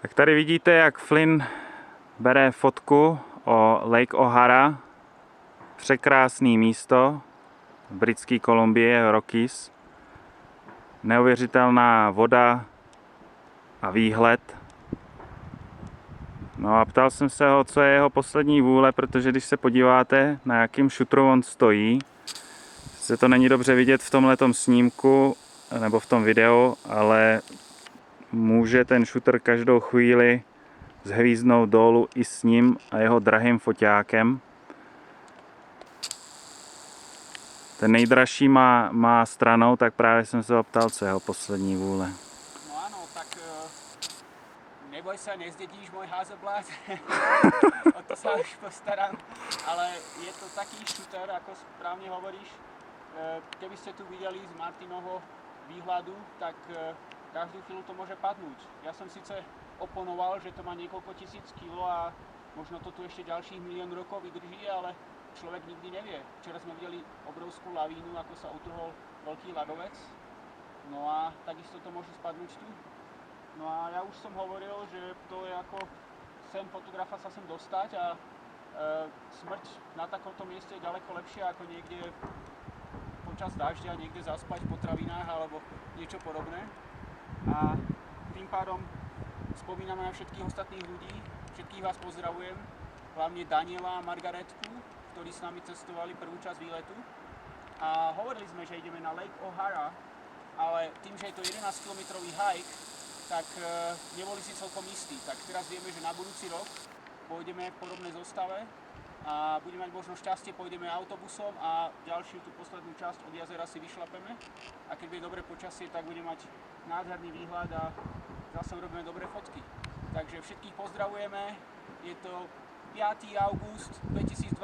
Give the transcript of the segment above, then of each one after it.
Tak tady vidíte, jak Flynn bere fotku o Lake O'Hara. Překrásný místo v Britské Kolumbii, Rockies. Neuvěřitelná voda a výhled. No a ptal jsem se ho, co je jeho poslední vůle, protože když se podíváte, na jakým šutru on stojí, se to není dobře vidět v tomhletom snímku nebo v tom videu, ale může ten šutr každou chvíli zhvízdnout dolů i s ním a jeho drahým foťákem. Ten nejdražší má stranou, tak právě jsem se ho ptal, co je jeho poslední vůle. No áno, tak neboj sa, nezdedíš môj házeblát, o to sa už postaram, ale je to taký šuter, ako správne hovoríš. Keby ste tu videli z Martinovho výhľadu, tak každú chvíľu to môže padnúť. Ja som síce oponoval, že to má niekoľko tisíc kilo a možno to tu ešte ďalších milión rokov vydrží, ale človek nikdy nevie. Včera sme videli obrovskú lavínu, ako sa utrhol veľký ľadovec. No a takisto to môže spadnúť tu. No a ja už som hovoril, že to je ako sen fotografa sa sem dostať a smrť na takomto mieste je ďaleko lepšia ako niekde počas dažďa, niekde zaspať v potravinách alebo niečo podobné. A tým pádom spomíname na všetkých ostatných ľudí, všetkých vás pozdravujem, hlavne Daniela a Margaretku, ktorí s nami cestovali prvú časť výletu. A hovorili sme, že ideme na Lake O'Hara, ale tým, že je to 11-kilometrový hike, tak neboli si celkom istí. Tak teraz vieme, že na budúci rok pôjdeme v podobnej zostave a budeme mať možno šťastie, pôjdeme autobusom a ďalšiu tú poslednú časť od jazera si vyšlapeme. A keď bude dobré počasie, tak budeme mať nádherný výhľad a zase urobíme dobré fotky. Takže všetkých pozdravujeme. Je to 5. august 2012,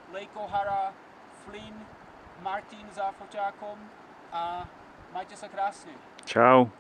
Lake O'Hara, Flynn, Martin za foťákom a majte sa krásne. Čau.